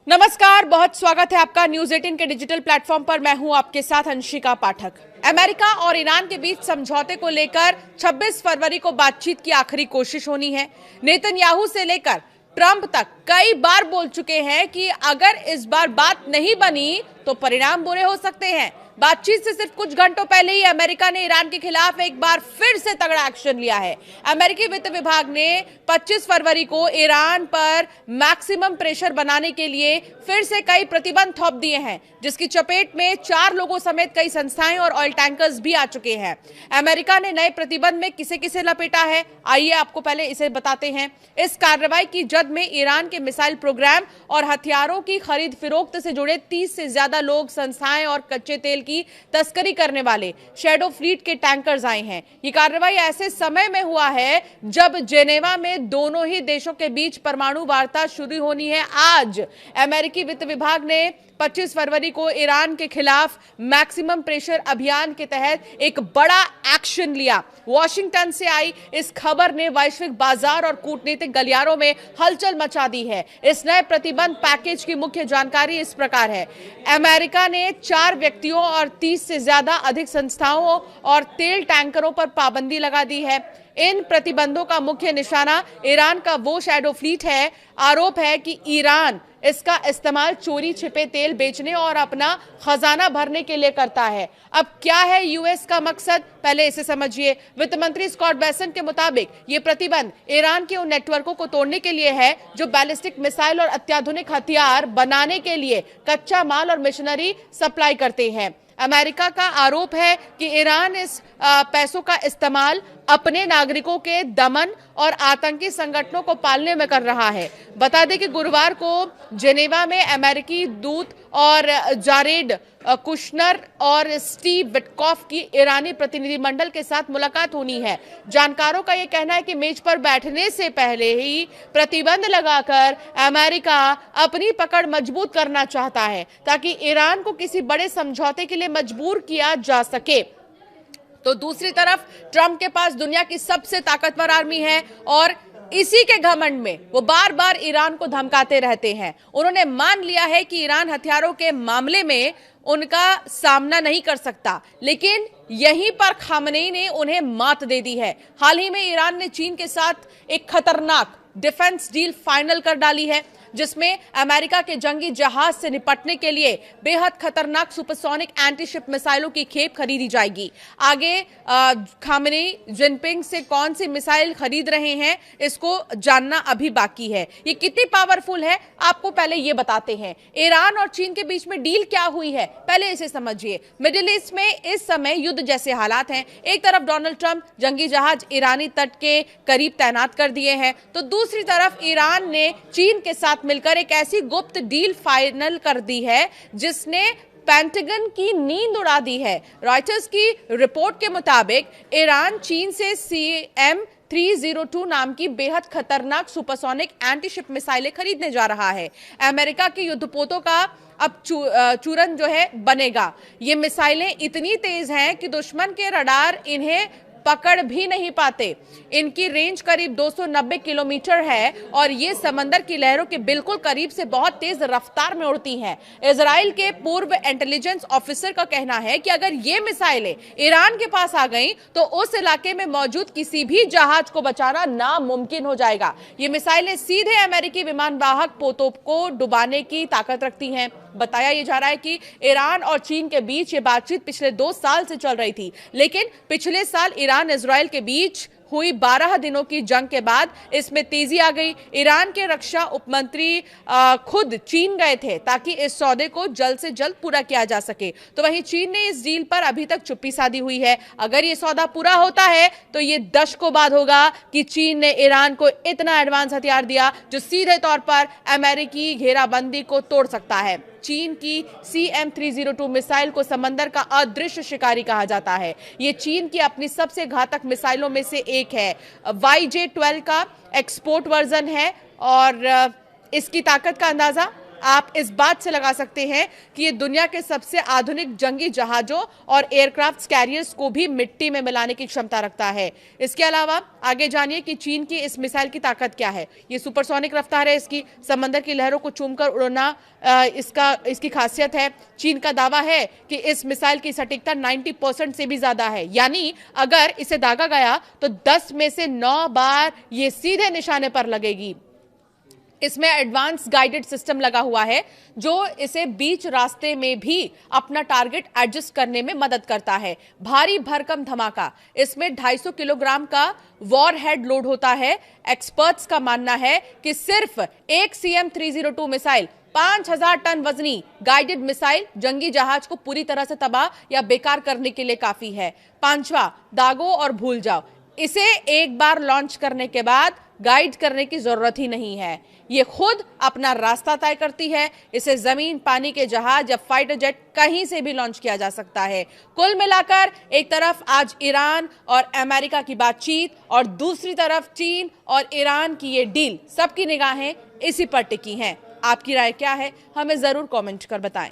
नमस्कार, बहुत स्वागत है आपका न्यूज 18 के डिजिटल प्लेटफॉर्म पर। मैं हूं आपके साथ अंशिका पाठक। अमेरिका और ईरान के बीच समझौते को लेकर 26 फरवरी को बातचीत की आखिरी कोशिश होनी है। नेतन्याहू से लेकर ट्रंप तक कई बार बोल चुके हैं कि अगर इस बार बात नहीं बनी तो परिणाम बुरे हो सकते हैं। बातचीत से सिर्फ कुछ घंटों पहले ही अमेरिका ने ईरान के खिलाफ एक बार फिर से तगड़ा एक्शन लिया है। अमेरिकी वित्त विभाग ने 25 फरवरी को ईरान पर मैक्सिमम प्रेशर बनाने के लिए फिर से कई प्रतिबंध थोप दिए हैं, जिसकी चपेट में 4 लोगों समेत कई संस्थाएं और ऑयल टैंकर्स भी आ चुके हैं। अमेरिका ने नए प्रतिबंध में किसे किसे लपेटा है, आइए आपको पहले इसे बताते हैं। इस कार्रवाई की जद में ईरान के मिसाइल प्रोग्राम और हथियारों की खरीद फिरोख्त से जुड़े 30 से ज्यादा लोग, संस्थाएं और कच्चे तेल की तस्करी करने वाले शैडो फ्लीट के टैंकर्स आए हैं। ये कार्रवाई ऐसे समय में हुआ है जब जेनेवा में दोनों ही देशों के बीच परमाणु वार्ता शुरू होनी है। आज अमेरिकी वित्त विभाग ने 25 फरवरी को ईरान के खिलाफ मैक्सिमम प्रेशर अभियान के तहत एक बड़ा एक्शन लिया। वॉशिंगटन से आई इस खबर ने वैश्विक बाजार और कूटनीतिक गलियारों में हलचल मचा दी है। इस नए प्रतिबंध पैकेज की मुख्य जानकारी इस प्रकार है। अमेरिका ने 4 व्यक्तियों और 30 से ज्यादा अधिक संस्थाओं और तेल टैंकरों पर पाबंदी लगा दी है। इन प्रतिबंधों का मुख्य निशाना ईरान का वो शैडो फ्लीट है। आरोप है कि ईरान इसका इस्तेमाल चोरी छिपे तेल बेचने और अपना खजाना भरने के लिए करता है। अब क्या है यूएस का मकसद, पहले इसे समझिए। वित्त मंत्री स्कॉट बेसेंट के मुताबिक ये प्रतिबंध ईरान के उन नेटवर्कों को तोड़ने के लिए है जो बैलिस्टिक मिसाइल और अत्याधुनिक हथियार बनाने के लिए कच्चा माल और मशीनरी सप्लाई करते हैं। अमेरिका का आरोप है कि ईरान इस पैसों का इस्तेमाल अपने नागरिकों के दमन और आतंकी संगठनों को पालने में कर रहा है। बता दें कि गुरुवार को जेनेवा में अमेरिकी दूत और जारेड कुशनर और स्टीव विटकॉफ की ईरानी प्रतिनिधिमंडल के साथ मुलाकात होनी है। जानकारों का यह कहना है कि मेज पर बैठने से पहले ही प्रतिबंध लगाकर अमेरिका अपनी पकड़ मजबूत करना चाहता है ताकि ईरान को किसी बड़े समझौते के लिए मजबूर किया जा सके। तो दूसरी तरफ ट्रंप के पास दुनिया की सबसे ताकतवर आर्मी है और इसी के घमंड में वो बार बार ईरान को धमकाते रहते हैं। उन्होंने मान लिया है कि ईरान हथियारों के मामले में उनका सामना नहीं कर सकता, लेकिन यहीं पर खामनेई ने उन्हें मात दे दी है। हाल ही में ईरान ने चीन के साथ एक खतरनाक डिफेंस डील फाइनल कर डाली है, जिसमें अमेरिका के जंगी जहाज से निपटने के लिए बेहद खतरनाक सुपरसोनिक एंटी शिप मिसाइलों की खेप खरीदी जाएगी। आगे खामनेई जिनपिंग से कौन सी मिसाइल खरीद रहे हैं इसको जानना अभी बाकी है। ये कितनी पावरफुल है आपको पहले ये बताते हैं। ईरान और चीन के बीच में डील क्या हुई है, पहले इसे समझिए। मिडिल ईस्ट में इस समय युद्ध जैसे हालात हैं। एक तरफ डोनाल्ड ट्रंप जंगी जहाज ईरानी तट के करीब तैनात कर दिए हैं, तो दूसरी तरफ ईरान ने चीन के साथ मिलकर एक ऐसी गुप्त डील फाइनल कर दी है जिसने पेंटागन की नींद उड़ा दी है। रॉयटर्स की रिपोर्ट के मुताबिक ईरान चीन से CM-302 नाम की बेहद खतरनाक सुपरसोनिक एंटी शिप मिसाइलें खरीदने जा रहा है। अमेरिका के युद्धपोतों का अब चूरन जो है बनेगा। ये मिसाइलें इतनी तेज हैं कि दुश्मन के रडार इन्हें पकड़ भी नहीं पाते। इनकी रेंज करीब 290 किलोमीटर है और ये समंदर की लहरों के बिल्कुल करीब से बहुत तेज रफ्तार में उड़ती हैं। इजराइल के पूर्व इंटेलिजेंस ऑफिसर का कहना है कि अगर ये मिसाइलें ईरान के पास आ गईं तो उस इलाके में मौजूद किसी भी जहाज को बचाना नामुमकिन हो जाएगा। ये मिसाइलें सीधे अमेरिकी विमान वाहक पोतों को डुबाने की ताकत रखती हैं। बताया ये जा रहा है कि ईरान और चीन के बीच ये बातचीत पिछले 2 साल से चल रही थी, लेकिन पिछले साल ईरान इजराइल के बीच हुई 12 दिनों की जंग के बाद इसमें तेजी आ गई। ईरान के रक्षा उपमंत्री खुद चीन गए थे ताकि इस सौदे को जल्द से जल्द पूरा किया जा सके। तो वहीं चीन ने इस डील पर अभी तक चुप्पी साधी हुई है। अगर ये सौदा पूरा होता है तो ये दशकों बाद होगा कि चीन ने ईरान को इतना एडवांस हथियार दिया जो सीधे तौर पर अमेरिकी घेराबंदी को तोड़ सकता है। चीन की CM-302 मिसाइल को समंदर का अदृश्य शिकारी कहा जाता है। ये चीन की अपनी सबसे घातक मिसाइलों में से एक है। YJ-12 का एक्सपोर्ट वर्जन है और इसकी ताकत का अंदाजा आप इस बात से लगा सकते हैं कि ये दुनिया के सबसे आधुनिक जंगी जहाजों और एयरक्राफ्ट कैरियर्स को भी मिट्टी में मिलाने की क्षमता रखता है। इसके अलावा आगे जानिए कि चीन की इस मिसाइल की ताकत क्या है। ये सुपरसोनिक रफ्तार है इसकी, समंदर की लहरों को चूमकर उड़ना इसकी खासियत है। चीन का दावा है कि इस मिसाइल की सटीकता 90% से भी ज्यादा है, यानी अगर इसे दागा गया तो 10 में से 9 बार ये सीधे निशाने पर लगेगी। इसमें एडवांस गाइडेड सिस्टम लगा हुआ है जो इसे बीच रास्ते में भी अपना टारगेट एडजस्ट करने में मदद करता है। भारी भरकम धमाका, इसमें 250 किलोग्राम का वॉरहेड लोड होता है। एक्सपर्ट्स का मानना है कि सिर्फ एक CM-302 मिसाइल 5000 टन वजनी गाइडेड मिसाइल जंगी जहाज को पूरी तरह से तबाह या बेकार करने के लिए काफी है। पांचवा, दागो और भूल जाओ, इसे एक बार लॉन्च करने के बाद गाइड करने की जरूरत ही नहीं है, ये खुद अपना रास्ता तय करती है। इसे जमीन, पानी के जहाज या फाइटर जेट कहीं से भी लॉन्च किया जा सकता है। कुल मिलाकर एक तरफ आज ईरान और अमेरिका की बातचीत और दूसरी तरफ चीन और ईरान की ये डील, सबकी निगाहें इसी पर टिकी हैं। आपकी राय क्या है, हमें जरूर कमेंट कर बताएं।